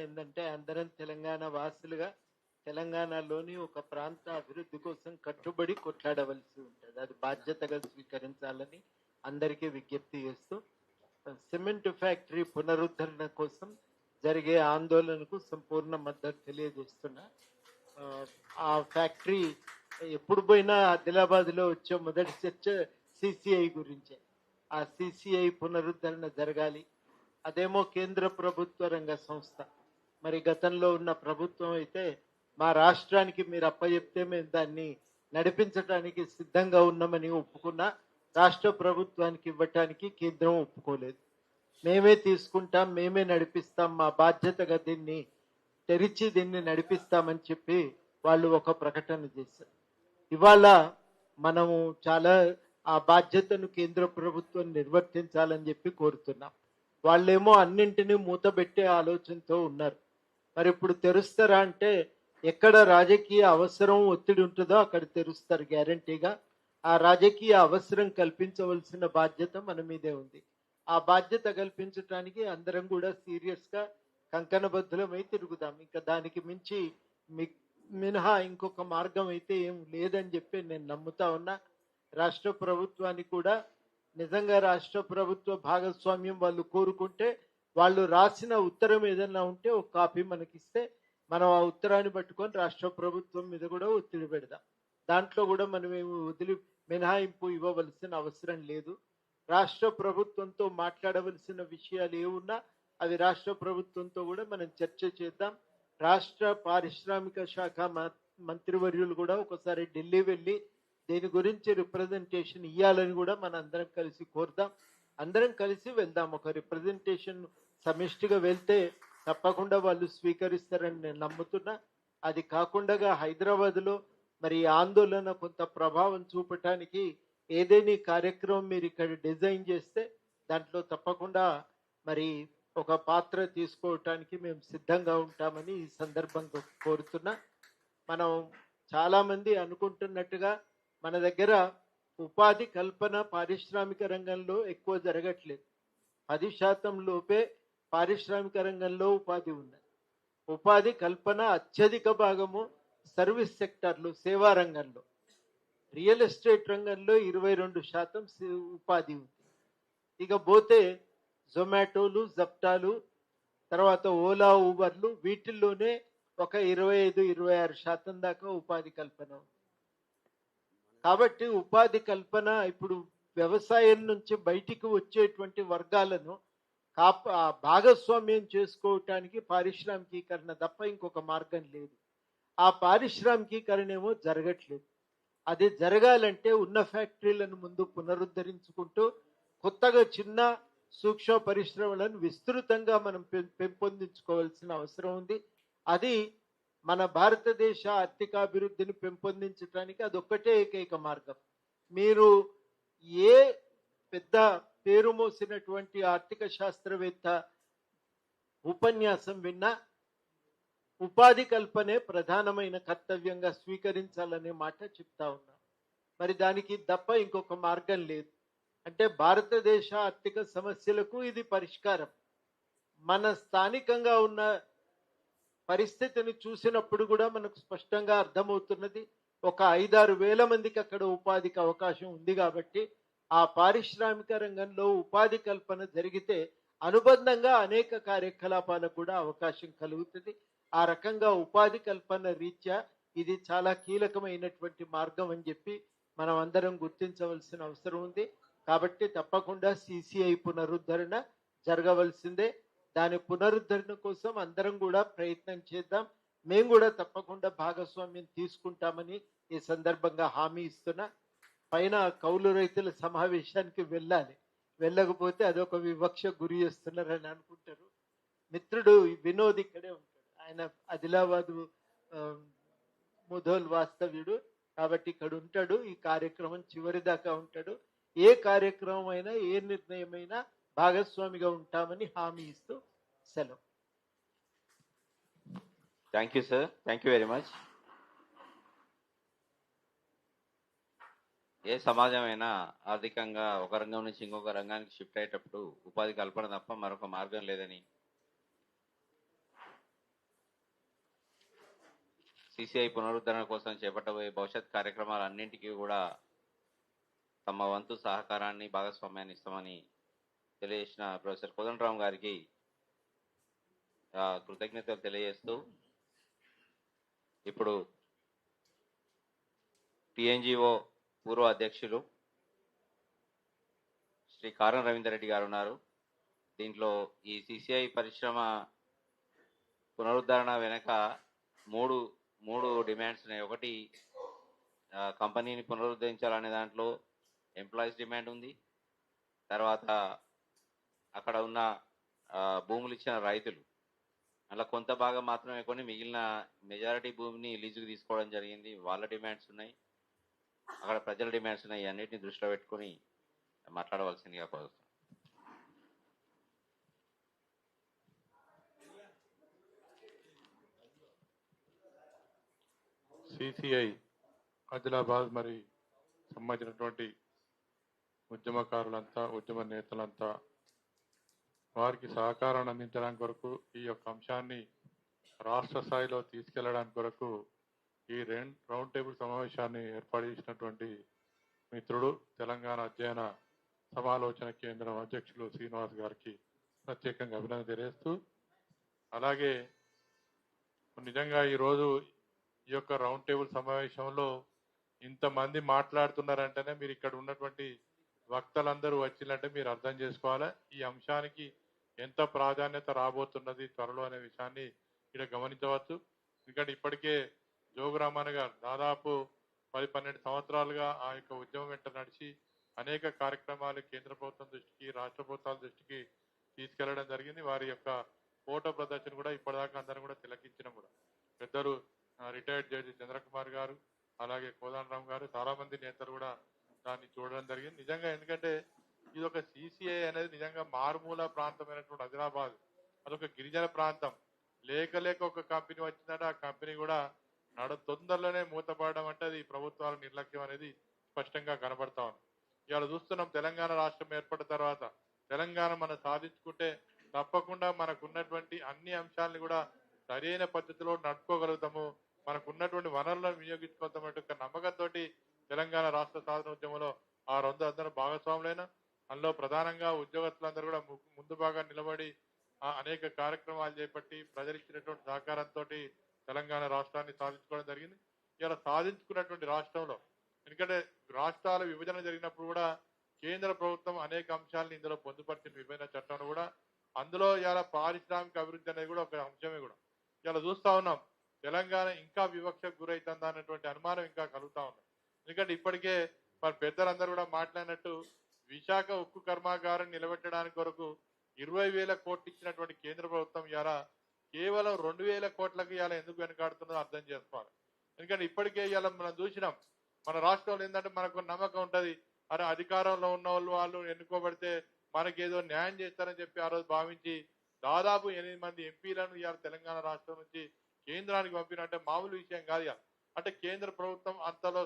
ఏంటంటే అందరం తెలంగాణ వాసులుగా తెలంగాణలోని ఒక ప్రాంత అభివృద్ధి కోసం కట్టుబడి కొట్లాడవలసి ఉంటుంది. అది బాధ్యతగా స్వీకరించాలని అందరికీ విజ్ఞప్తి చేస్తూ సిమెంట్ ఫ్యాక్టరీ పునరుద్ధరణ కోసం జరిగే ఆందోళనకు సంపూర్ణ మద్దతు తెలియజేస్తున్నా. ఆ ఫ్యాక్టరీ ఎప్పుడు పోయినా ఆదిలాబాద్లో వచ్చే మొదటి చర్చ సిసిఐ గురించే. ఆ సిసిఐ పునరుద్ధరణ జరగాలి. అదేమో కేంద్ర ప్రభుత్వ రంగ సంస్థ. మరి గతంలో ఉన్న ప్రభుత్వం అయితే మా రాష్ట్రానికి మీరు అప్పచెప్తే మేము దాన్ని నడిపించడానికి సిద్ధంగా ఉన్నామని ఒప్పుకున్నా, రాష్ట్ర ప్రభుత్వానికి ఇవ్వటానికి కేంద్రం ఒప్పుకోలేదు. మేమే తీసుకుంటాం, మేమే నడిపిస్తాం, మా బాధ్యతగా దీన్ని తెరిచి దీన్ని నడిపిస్తామని చెప్పి వాళ్ళు ఒక ప్రకటన చేశారు. ఇవాళ మనము చాలా ఆ బాధ్యతను కేంద్ర ప్రభుత్వం నిర్వర్తించాలని చెప్పి కోరుతున్నాం. వాళ్ళేమో అన్నింటినీ మూతబెట్టే ఆలోచనతో ఉన్నారు. మరి ఇప్పుడు తెరుస్తారా అంటే ఎక్కడ రాజకీయ అవసరం ఒత్తిడి ఉంటుందో అక్కడ తెరుస్తారు గ్యారంటీగా. ఆ రాజకీయ అవసరం కల్పించవలసిన బాధ్యత మన మీదే ఉంది. ఆ బాధ్యత కల్పించడానికి అందరం కూడా సీరియస్గా కంకణబద్ధులమై తిరుగుదాం. ఇంకా దానికి మించి మినహా ఇంకొక మార్గం అయితే ఏం లేదని చెప్పి నేను నమ్ముతా ఉన్నా. రాష్ట్ర ప్రభుత్వానికి కూడా నిజంగా రాష్ట్ర ప్రభుత్వ భాగస్వామ్యం వాళ్ళు కోరుకుంటే వాళ్ళు రాసిన ఉత్తరం ఏదన్నా ఉంటే ఒక కాపీ మనకిస్తే మనం ఆ ఉత్తరాన్ని పట్టుకొని రాష్ట్ర ప్రభుత్వం మీద కూడా ఒత్తిడి పెడదాం. దాంట్లో కూడా మనం ఏమి వదిలి మినహాయింపు ఇవ్వవలసిన అవసరం లేదు. రాష్ట్ర ప్రభుత్వంతో మాట్లాడవలసిన విషయాలు ఏమున్నా అవి రాష్ట్ర ప్రభుత్వంతో కూడా మనం చర్చ చేద్దాం. రాష్ట్ర పారిశ్రామిక శాఖ మంత్రివర్యులు కూడా ఒకసారి ఢిల్లీ వెళ్ళి దీని గురించి రిప్రజెంటేషన్ ఇవ్వాలని కూడా మన అందరం కలిసి కోరుదాం. అందరం కలిసి వెళ్దాం. ఒక రిప్రజెంటేషన్ సమిష్టిగా వెళ్తే తప్పకుండా వాళ్ళు స్వీకరిస్తారని నేను నమ్ముతున్నా. అది కాకుండా హైదరాబాద్లో మరి ఆందోళన కొంత ప్రభావం చూపటానికి ఏదైనా కార్యక్రమం మీరు ఇక్కడ డిజైన్ చేస్తే దాంట్లో తప్పకుండా మరి ఒక పాత్ర తీసుకోవటానికి మేము సిద్ధంగా ఉంటామని ఈ సందర్భంగా కోరుతున్నా. మనం చాలామంది అనుకుంటున్నట్టుగా మన దగ్గర ఉపాధి కల్పన పారిశ్రామిక రంగంలో ఎక్కువ జరగట్లేదు. 10% లోపే పారిశ్రామిక రంగంలో ఉపాధి ఉన్నది. ఉపాధి కల్పన అత్యధిక భాగము సర్వీస్ సెక్టార్లో, సేవా రంగంలో, రియల్ ఎస్టేట్ రంగంలో 22% ఉపాధి ఉంది. ఇక పోతే జొమాటోలు, జప్టాలు, తర్వాత ఓలా, ఊబర్లు, వీటిల్లోనే ఒక 25-26% దాకా ఉపాధి కల్పన ఉంది. కాబట్టి ఉపాధి కల్పన ఇప్పుడు వ్యవసాయం నుంచి బయటికి వచ్చేటువంటి వర్గాలను భాగస్వామ్యం చేసుకోవటానికి పారిశ్రామికీకరణ తప్ప ఇంకొక మార్గం లేదు. ఆ పారిశ్రామికీకరణ ఏమో జరగట్లేదు. అది జరగాలంటే ఉన్న ఫ్యాక్టరీలను ముందు పునరుద్ధరించుకుంటూ కొత్తగా చిన్న సూక్ష్మ పరిశ్రమలను విస్తృతంగా మనం పెంపొందించుకోవాల్సిన అవసరం ఉంది. అది మన భారతదేశ ఆర్థికాభివృద్ధిని పెంపొందించడానికి అదొక్కటే ఏకైక మార్గం. మీరు ఏ పెద్ద పేరు మోసినటువంటి ఆర్థిక శాస్త్రవేత్త ఉపన్యాసం విన్నా ఉపాధి కల్పనే ప్రధానమైన కర్తవ్యంగా స్వీకరించాలనే మాట చెప్తా ఉన్నా. మరి దానికి తప్ప ఇంకొక మార్గం లేదు. అంటే భారతదేశ ఆర్థిక సమస్యలకు ఇది పరిష్కారం. మన స్థానికంగా ఉన్న పరిస్థితిని చూసినప్పుడు కూడా మనకు స్పష్టంగా అర్థమవుతున్నది. ఒక 5-6 వేల మందికి అక్కడ ఉపాధికి అవకాశం ఉంది. కాబట్టి ఆ పారిశ్రామిక రంగంలో ఉపాధి కల్పన జరిగితే అనుబంధంగా అనేక కార్యకలాపాలకు కూడా అవకాశం కలుగుతుంది. ఆ రకంగా ఉపాధి కల్పన రీత్యా ఇది చాలా కీలకమైనటువంటి మార్గం అని చెప్పి మనం అందరం గుర్తించవలసిన అవసరం ఉంది. కాబట్టి తప్పకుండా సిసిఐ పునరుద్ధరణ జరగవలసిందే. దాని పునరుద్ధరణ కోసం అందరం కూడా ప్రయత్నం చేద్దాం. మేము కూడా తప్పకుండా భాగస్వామ్యం తీసుకుంటామని ఈ సందర్భంగా హామీ ఇస్తున్నా. పైన కౌలు రైతుల సమావేశానికి వెళ్ళాలి, వెళ్ళకపోతే అదొక వివక్ష గురి చేస్తున్నారని అనుకుంటారు. మిత్రుడు వినోద్ ఇక్కడే ఉంటాడు. ఆయన ఆదిలాబాదు ముధోల్ వాస్తవ్యుడు కాబట్టి ఇక్కడ ఉంటాడు. ఈ కార్యక్రమం చివరి దాకా ఉంటాడు. ఏ కార్యక్రమం అయినా ఏ నిర్ణయమైనా భాగస్వామిగా ఉంటామని హామీ ఇస్తూ సెలవు. Thank you sir, thank you very much. ఏ సమాజమైనా ఆర్థికంగా ఒక రంగం నుంచి ఇంకొక రంగానికి షిఫ్ట్ అయ్యేటప్పుడు ఉపాధి కల్పన తప్ప మరొక మార్గం లేదని సిసిఐ పునరుద్ధరణ కోసం చేపట్టబోయే భవిష్యత్ కార్యక్రమాలన్నింటికీ కూడా తమ వంతు సహకారాన్ని భాగస్వామ్యాన్ని ఇస్తామని తెలియజేసిన ప్రొఫెసర్ కోదండరామ్ గారికి కృతజ్ఞతలు తెలియజేస్తూ ఇప్పుడు టిఎన్జిఓ పూర్వ అధ్యక్షులు శ్రీ కారం రవీందర్ రెడ్డి గారు ఉన్నారు. దీంట్లో ఈ సిసిఐ పరిశ్రమ పునరుద్ధరణ వెనక మూడు డిమాండ్స్ ఉన్నాయి. ఒకటి కంపెనీని పునరుద్ధరించాలనే దాంట్లో ఎంప్లాయీస్ డిమాండ్ ఉంది. తర్వాత అక్కడ ఉన్న భూములు ఇచ్చిన రైతులు అలా కొంత భాగం మాత్రమే కొని మిగిలిన మెజారిటీ భూమిని లీజుకు తీసుకోవడం జరిగింది. వాళ్ళ డిమాండ్స్ ఉన్నాయి, అక్కడ ప్రజల డిమాండ్స్ ఉన్నాయి. అన్నిటిని దృష్టిలో పెట్టుకుని మాట్లాడవలసిందిగా కోరుతున్నాను. సిసిఐ ఆదిలాబాద్ మరి సంబంధించినటువంటి ఉద్యమకారులంతా ఉద్యమ నేతలంతా వారికి సహకారాన్ని అందించడానికి కొరకు ఈ యొక్క అంశాన్ని రాష్ట్ర స్థాయిలో తీసుకెళ్లడానికి కొరకు ఈ రౌండ్ టేబుల్ సమావేశాన్ని ఏర్పాటు చేసినటువంటి మిత్రుడు తెలంగాణ అధ్యయన సమాలోచన కేంద్రం అధ్యక్షులు శ్రీనివాస్ గారికి ప్రత్యేకంగా అభినందన తెలియజేస్తూ, అలాగే నిజంగా ఈరోజు ఈ యొక్క రౌండ్ టేబుల్ సమావేశంలో ఇంతమంది మాట్లాడుతున్నారంటేనే మీరు ఇక్కడ ఉన్నటువంటి వక్తలందరూ వచ్చిందంటే మీరు అర్థం చేసుకోవాలి ఈ అంశానికి ఎంత ప్రాధాన్యత రాబోతున్నది త్వరలో అనే విషయాన్ని ఇక్కడ గమనించవచ్చు. ఎందుకంటే ఇప్పటికే జోగురామన్ గారు దాదాపు 10-12 సంవత్సరాలుగా ఆ యొక్క ఉద్యమం వెంట నడిచి అనేక కార్యక్రమాలు కేంద్ర ప్రభుత్వం దృష్టికి రాష్ట్ర ప్రభుత్వాల దృష్టికి తీసుకెళ్లడం జరిగింది. వారి యొక్క ఫోటో ప్రదర్శన కూడా ఇప్పటిదాకా అందరం కూడా తిలకించడం కూడా పెద్దలు రిటైర్డ్ జడ్జి చంద్రకుమార్ గారు అలాగే కోదండరామ్ గారు చాలా మంది నేతలు కూడా దాన్ని చూడడం జరిగింది. నిజంగా ఎందుకంటే ఇది ఒక సిసిఐ అనేది నిజంగా మారుమూల ప్రాంతమైనటువంటి ఆదిలాబాద్ అదొక గిరిజన ప్రాంతం. లేక ఒక కంపెనీ వచ్చిందంటే ఆ కంపెనీ కూడా తొందరలోనే మూతపడడం అంటే అది ప్రభుత్వాల నిర్లక్ష్యం అనేది స్పష్టంగా కనబడతా ఉంది. ఇవాళ చూస్తున్నాం తెలంగాణ రాష్ట్రం ఏర్పడిన తర్వాత తెలంగాణ మనం సాధించుకుంటే తప్పకుండా మనకున్నటువంటి అన్ని అంశాలను కూడా సరైన పద్ధతిలో నడుపుకోగలుగుతాము, మనకున్నటువంటి వనరులను వినియోగించుకోగలుగుతామంటే ఒక నమ్మకంతో తెలంగాణ రాష్ట్ర సాధన ఉద్యమంలో ఆ అందరూ భాగస్వాములైన అందులో ప్రధానంగా ఉద్యోగస్తులందరూ కూడా ముందు బాగా నిలబడి అనేక కార్యక్రమాలు చేపట్టి ప్రజలిచ్చినటువంటి సహకారంతో తెలంగాణ రాష్ట్రాన్ని సాధించుకోవడం జరిగింది. ఇలా సాధించుకున్నటువంటి రాష్ట్రంలో ఎందుకంటే రాష్ట్రాల విభజన జరిగినప్పుడు కూడా కేంద్ర ప్రభుత్వం అనేక అంశాలను ఇందులో పొందుపరిచిన విభజన చట్టంలో కూడా అందులో ఇలా పారిశ్రామిక అభివృద్ధి అనేది కూడా ఒక అంశమే కూడా ఇలా చూస్తా ఉన్నాం. తెలంగాణ ఇంకా వివక్షకు గురవుతుందా అన్నటువంటి అనుమానం ఇంకా కలుగుతా ఉంది. ఎందుకంటే ఇప్పటికే మరి పెద్దలందరూ కూడా మాట్లాడినట్టు విశాఖ ఉక్కు కర్మాగారం నిలబెట్టడానికి కొరకు 20,000 కోట్లు ఇచ్చినటువంటి కేంద్ర ప్రభుత్వం ఇవాళ కేవలం 2,000 కోట్లకు ఇవాళ ఎందుకు వెనకాడుతుందో అర్థం చేసుకోవాలి. ఎందుకంటే ఇప్పటికే ఇవాళ మనం చూసినాం మన రాష్ట్రంలో ఏంటంటే మనకు నమ్మకం ఉంటది, అరే అధికారంలో ఉన్న వాళ్ళు ఎన్నుకోబడితే మనకేదో న్యాయం చేస్తారని చెప్పి ఆ రోజు భావించి దాదాపు 8 మంది ఎంపీలను ఇవాళ తెలంగాణ రాష్ట్రం నుంచి కేంద్రానికి పంపినంటే మామూలు విషయం కాదు. అంటే కేంద్ర ప్రభుత్వం అంతలో